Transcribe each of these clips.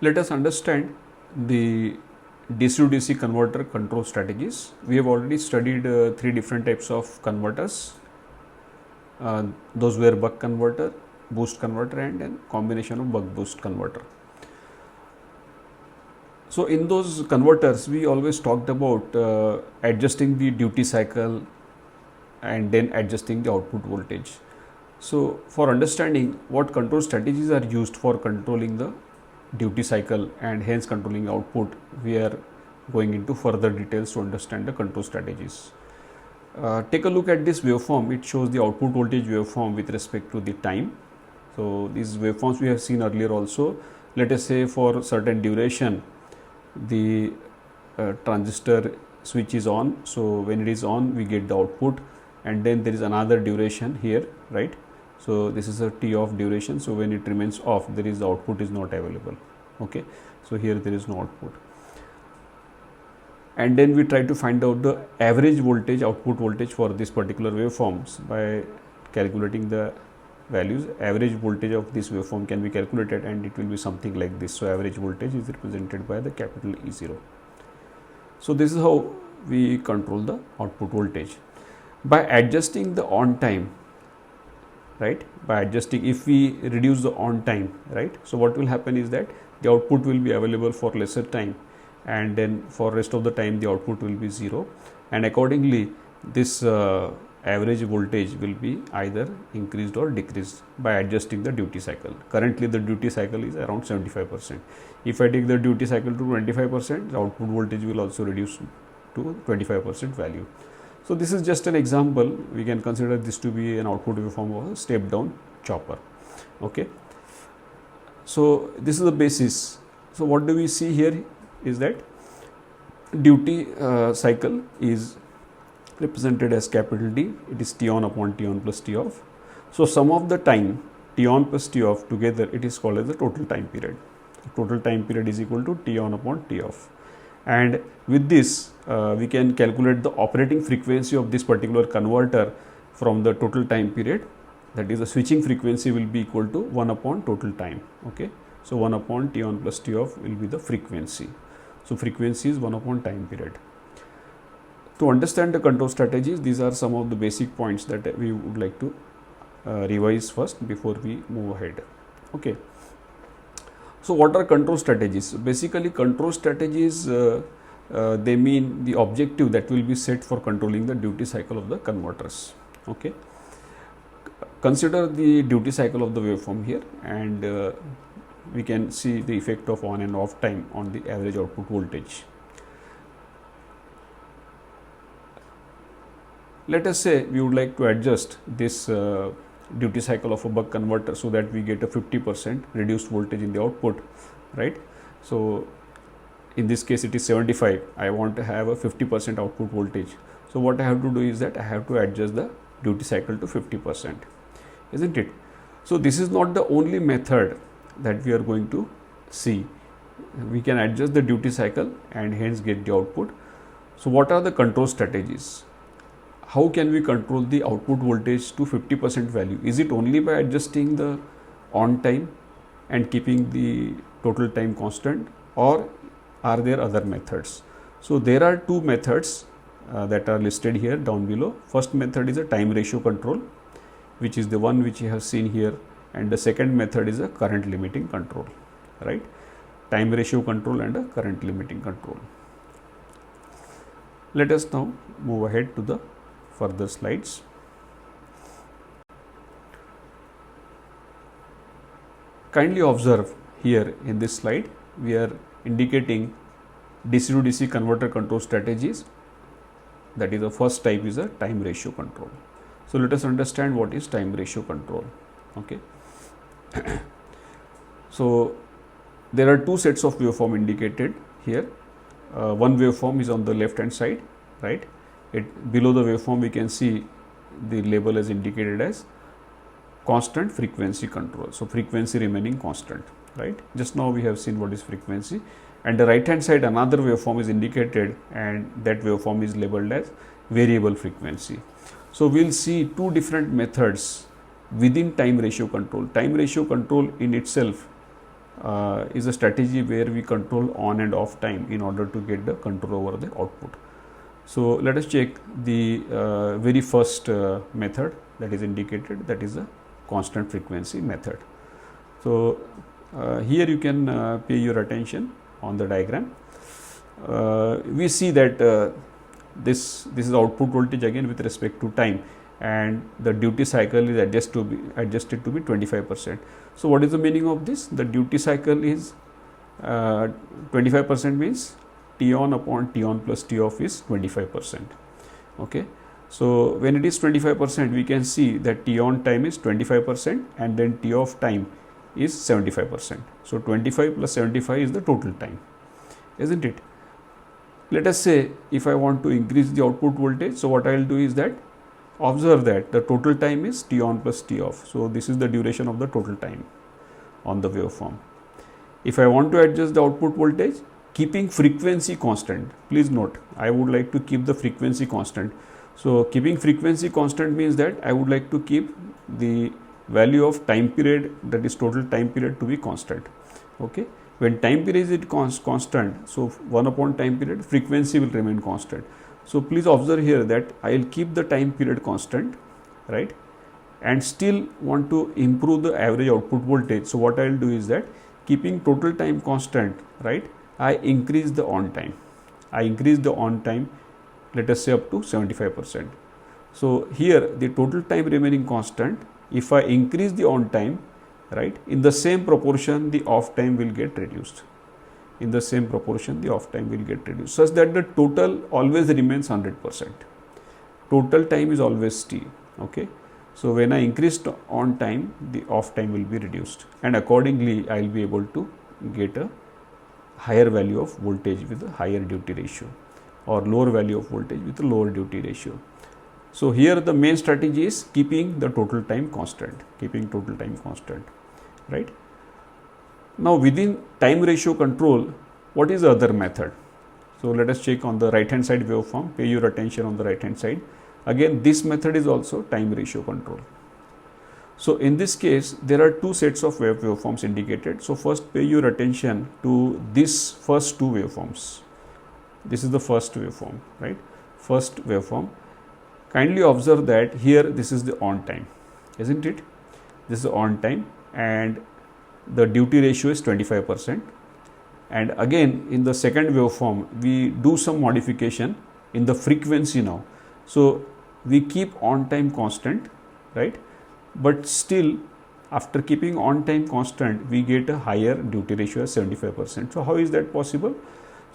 Let us understand the DC to DC converter control strategies. We have already studied three different types of converters. Those were buck converter, boost converter, and a combination of buck boost converter. So in those converters, we always talked about adjusting the duty cycle and then adjusting the output voltage. So for understanding what control strategies are used for controlling the duty cycle and hence controlling output, we are going into further details to understand the control strategies. Take a look at this waveform. It shows the output voltage waveform with respect to the time. So these waveforms we have seen earlier also. Let us say for certain duration the transistor switch is on. So when it is on, we get the output, and then there is another duration here, right? So this is a T off duration. So when it remains off, there is the output is not available. Okay, so here there is no output. And then we try to find out the average voltage, output voltage for this particular waveforms by calculating the values. Average voltage of this waveform can be calculated, and it will be something like this. So average voltage is represented by the capital E0. So this is how we control the output voltage by adjusting the on time, right? By adjusting, if we reduce the on time, right? So what will happen is that the output will be available for lesser time, and then for rest of the time the output will be 0, and accordingly this average voltage will be either increased or decreased by adjusting the duty cycle. Currently the duty cycle is around 75%. If I take the duty cycle to 25%, the output voltage will also reduce to 25% value. So this is just an example. We can consider this to be an output waveform of a step down chopper. Okay, so this is the basis. So what do we see here is that duty cycle is represented as capital D. It is T on upon T on plus T off. So sum of the time T on plus T off together, it is called as the total time period. The total time period is equal to T on upon T off. And with this we can calculate the operating frequency of this particular converter from the total time period. That is, the switching frequency will be equal to 1 upon total time. Okay, so 1 upon T on plus T off will be the frequency. So frequency is 1 upon time period. To understand the control strategies, these are some of the basic points that we would like to revise first before we move ahead. Okay, so what are control strategies? Basically control strategies, they mean the objective that will be set for controlling the duty cycle of the converters. Okay, consider the duty cycle of the waveform here, and we can see the effect of on and off time on the average output voltage. Let us say we would like to adjust this duty cycle of a buck converter so that we get a 50% reduced voltage in the output, right? So in this case it is 75. I want to have a 50% output voltage. So what I have to do is that I have to adjust the duty cycle to 50%, isn't it? So this is not the only method that we are going to see. We can adjust the duty cycle and hence get the output. So what are the control strategies? How can we control the output voltage to 50% value? Is it only by adjusting the on time and keeping the total time constant, or are there other methods? So there are two methods that are listed here down below. First method is a time ratio control, which is the one which you have seen here, and the second method is a current limiting control, right? Time ratio control and a current limiting control. Let us now move ahead to the further slides. Kindly observe here in this slide, we are indicating DC to DC converter control strategies. That is, the first type is a time ratio control. So let us understand what is time ratio control. Okay. So there are two sets of waveform indicated here. One waveform is on the left hand side, right? Below the waveform we can see the label is indicated as constant frequency control. So frequency remaining constant, right? Just now we have seen what is frequency, and the right hand side another waveform is indicated, and that waveform is labeled as variable frequency. So we will see two different methods within time ratio control. Time ratio control in itself is a strategy where we control on and off time in order to get the control over the output. So let us check the very first method that is indicated, that is a constant frequency method. So here you can pay your attention on the diagram. We see that this is output voltage again with respect to time, and the duty cycle is adjusted to be 25%. So what is the meaning of this? The duty cycle is 25% means T on upon T on plus T off is 25%. Okay. So when it is 25%, we can see that T on time is 25% and then T off time is 75%. So 25 plus 75 is the total time, isn't it? Let us say if I want to increase the output voltage, so what I will do is that observe that the total time is T on plus T off. So this is the duration of the total time on the waveform. If I want to adjust the output voltage, keeping frequency constant, please note I would like to keep the frequency constant. So keeping frequency constant means that I would like to keep the value of time period, that is total time period, to be constant. Okay. When time period is constant, so 1 upon time period, frequency will remain constant. So please observe here that I will keep the time period constant, right, and still want to improve the average output voltage. So what I will do is that keeping total time constant, right, I increase the on time. I increase the on time, let us say up to 75%. So here the total time remaining constant, if I increase the on time, right, in the same proportion the off time will get reduced. In the same proportion the off time will get reduced, such that the total always remains 100%. Total time is always T. Okay. So when I increase on time, the off time will be reduced, and accordingly I will be able to get a higher value of voltage with a higher duty ratio, or lower value of voltage with a lower duty ratio. So here the main strategy is keeping the total time constant, right. Now within time ratio control, what is the other method? So let us check on the right hand side waveform. Pay your attention on the right hand side. Again, this method is also time ratio control. So in this case, there are two sets of waveforms indicated. So first pay your attention to this first two waveforms. This is the first waveform, right? First waveform. Kindly observe that here this is the on time, isn't it? This is on time, and the duty ratio is 25%. And again in the second waveform we do some modification in the frequency now. So we keep on time constant, right? But still after keeping on time constant we get a higher duty ratio as 75%. So how is that possible?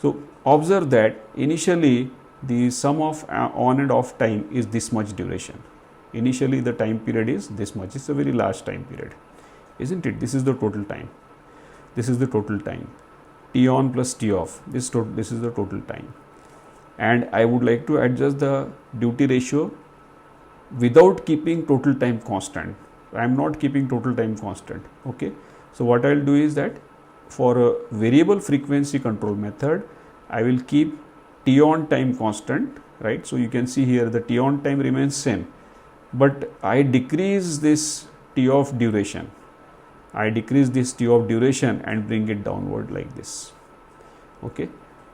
So observe that initially the sum of on and off time is this much duration. Initially the time period is this much. It's a very large time period, isn't it? This is the total time. This is the total time. T on plus T off. This is the total time. And I would like to adjust the duty ratio without keeping total time constant. I am not keeping total time constant. Okay. So what I will do is that for a variable frequency control method, I will keep T on time constant, right? So you can see here the T on time remains same, but I decrease this T off duration. I decrease this T off duration and bring it downward like this. Okay.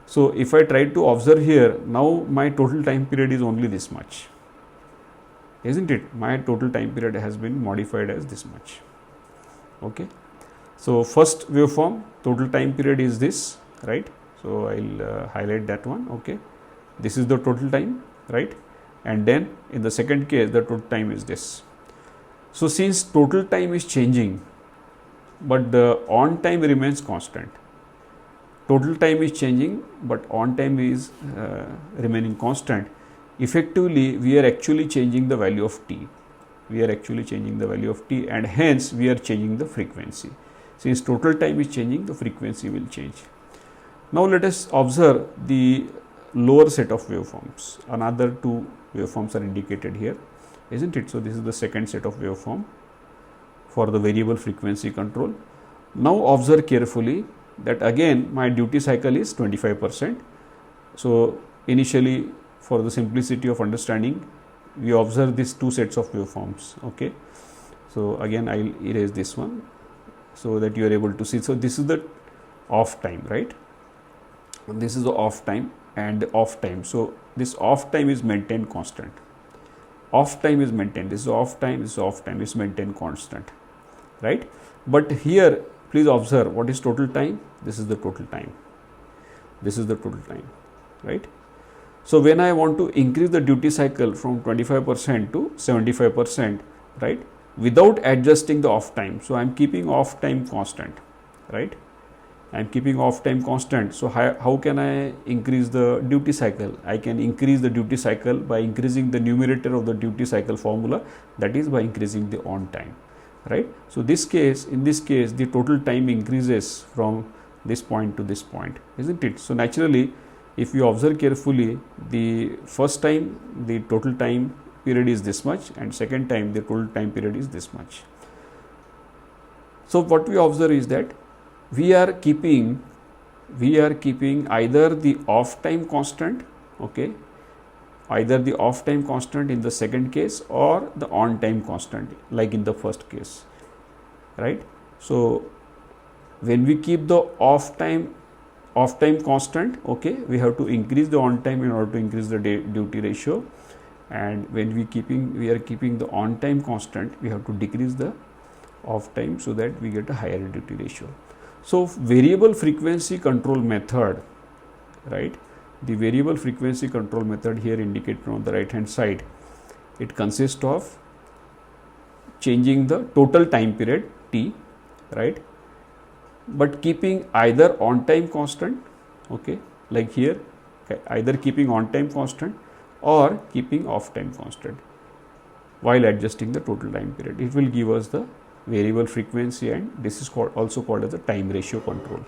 So if I try to observe here, now my total time period is only this much, isn't it? My total time period has been modified as this much. Okay. So first waveform, total time period is this, right? So I'll highlight that one. Okay. This is the total time, right? And then in the second case, the total time is this. So since total time is changing, but the on time remains constant. Total time is changing, but on time is remaining constant. Effectively, we are actually changing the value of T. We are actually changing the value of T, and hence we are changing the frequency. Since total time is changing, the frequency will change. Now let us observe the lower set of waveforms. Another two waveforms are indicated here, isn't it? So this is the second set of waveform for the variable frequency control. Now observe carefully that again my duty cycle is 25%. So initially, for the simplicity of understanding, we observe these two sets of waveforms. Okay. So again I will erase this one. so that you are able to see. So this is the off time, right? This is the off time and the off time. So this off time is maintained constant. Off time is maintained. This is off time. This is off time. Is maintained constant, right? But here, please observe what is total time. This is the total time. This is the total time, right? So when I want to increase the duty cycle from 25% to 75%, right, without adjusting the off time. So I am keeping off time constant, right? I am keeping off time constant. So how can I increase the duty cycle? I can increase the duty cycle by increasing the numerator of the duty cycle formula, that is by increasing the on time, right? So in this case, the total time increases from this point to this point, isn't it? So naturally, if you observe carefully, the first time the total time period is this much, and second time the total time period is this much. So what we observe is that we are keeping either the off time constant, okay, either the off time constant in the second case or the on time constant like in the first case, right? So when we keep the off time constant, okay, we have to increase the on time in order to increase the duty ratio, and when we are keeping the on time constant, we have to decrease the off time so that we get a higher duty ratio. So variable frequency control method, right? The variable frequency control method here indicated on the right hand side, it consists of changing the total time period T, right, but keeping either on time constant, okay, like here, okay, either keeping on time constant or keeping off time constant while adjusting the total time period. It will give us the variable frequency, and this is also called as the time ratio control.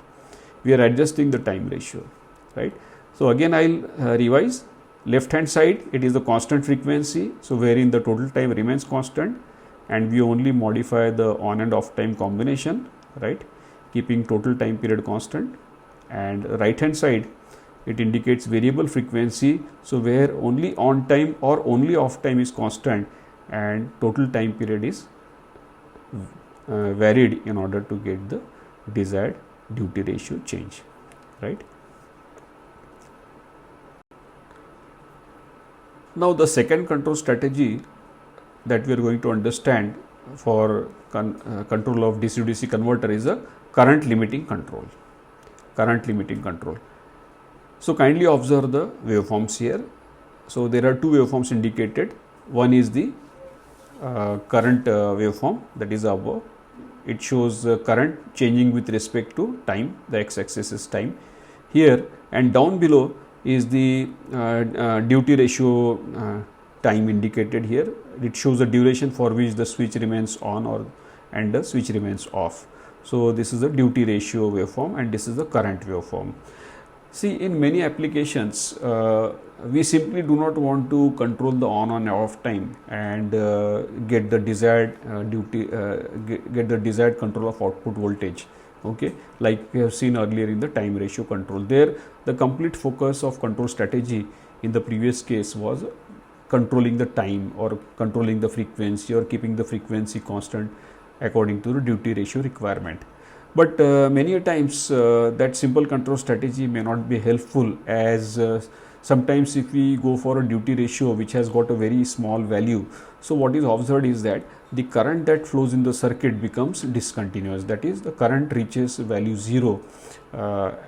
We are adjusting the time ratio, right? So again I'll revise. Left hand side, it is the constant frequency, so wherein the total time remains constant and we only modify the on and off time combination, right, keeping total time period constant. And right hand side, it indicates variable frequency, so where only on time or only off time is constant and total time period is varied in order to get the desired duty ratio change, right? Now the second control strategy that we are going to understand for control of DC to DC converter is a current limiting control. Current limiting control. So kindly observe the waveforms here. So there are two waveforms indicated. One is the current waveform, that is above. It shows current changing with respect to time. The x-axis is time here, and down below is the duty ratio time indicated here. It shows the duration for which the switch remains on and the switch remains off. So this is the duty ratio waveform, and this is the current waveform. See, in many applications, we simply do not want to control the on and off time and get the desired get the desired control of output voltage. Okay, like we have seen earlier in the time ratio control. There, the complete focus of control strategy in the previous case was controlling the time or controlling the frequency or keeping the frequency constant according to the duty ratio requirement. But many times that simple control strategy may not be helpful, as sometimes if we go for a duty ratio which has got a very small value, so what is observed is that the current that flows in the circuit becomes discontinuous, that is, the current reaches value 0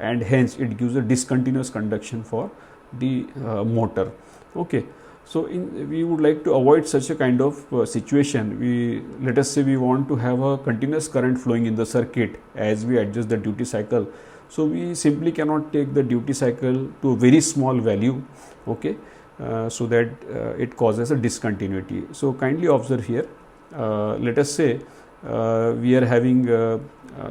and hence it gives a discontinuous conduction for the motor. Okay. So we would like to avoid such a kind of situation. Let us say we want to have a continuous current flowing in the circuit as we adjust the duty cycle. So we simply cannot take the duty cycle to a very small value, okay, so that it causes a discontinuity. So kindly observe here. Let us say we are having a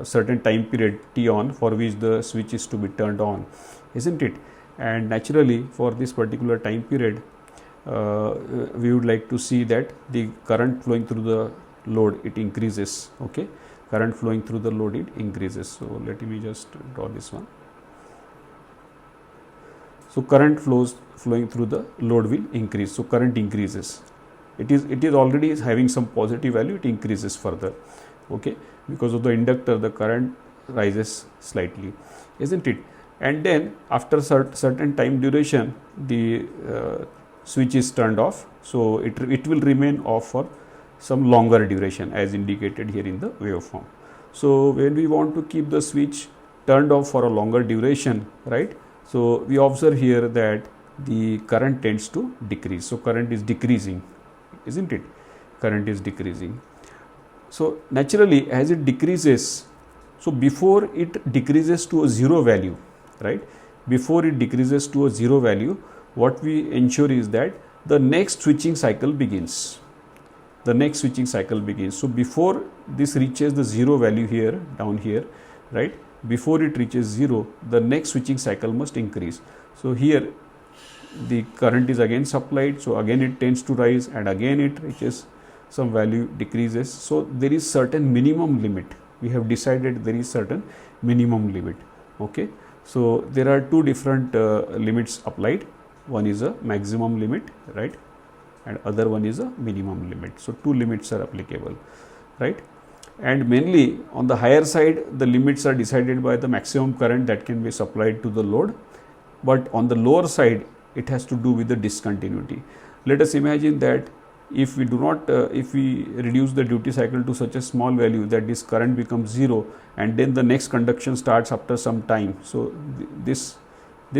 certain time period T on for which the switch is to be turned on, isn't it? And naturally, for this particular time period, we would like to see that the current flowing through the load, it increases. Okay, current flowing through the load, it increases. So let me just draw this one. So current flowing through the load will increase. So current increases. It is already having some positive value. It increases further. okay, because of the inductor the current rises slightly, isn't it? And then after certain time duration the switch is turned off, so it will remain off for some longer duration as indicated here in the waveform. So when we want to keep the switch turned off for a longer duration, right, so we observe here that the current tends to decrease. So current is decreasing, isn't it? Current is decreasing. So naturally as it decreases, so before it decreases to a zero value, right, before it decreases to a zero value, what we ensure is that the next switching cycle begins. The next switching cycle begins. So before this reaches the zero value here, down here, right, before it reaches zero, the next switching cycle must increase. So here the current is again supplied, so again it tends to rise, and again it reaches some value, decreases. So there is certain minimum limit. We have decided there is certain minimum limit, okay. So there are two different limits applied. One is a maximum limit, right, and other one is a minimum limit. So two limits are applicable, right, and mainly on the higher side the limits are decided by the maximum current that can be supplied to the load, but on the lower side it has to do with the discontinuity. Let us imagine that if we do not if we reduce the duty cycle to such a small value that this current becomes zero, and then the next conduction starts after some time. So this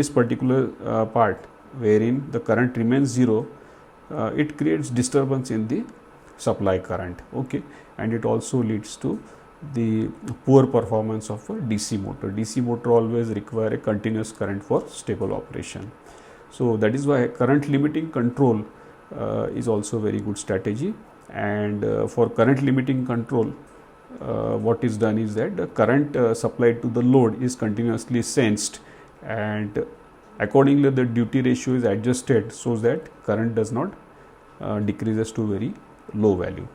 particular part wherein the current remains zero, it creates disturbance in the supply current, okay, and it also leads to the poor performance of a DC motor. DC motor always require a continuous current for stable operation. So that is why current limiting control is also very good strategy. And for current limiting control, what is done is that the current supplied to the load is continuously sensed, and accordingly the duty ratio is adjusted so that current does not decreases to very low value.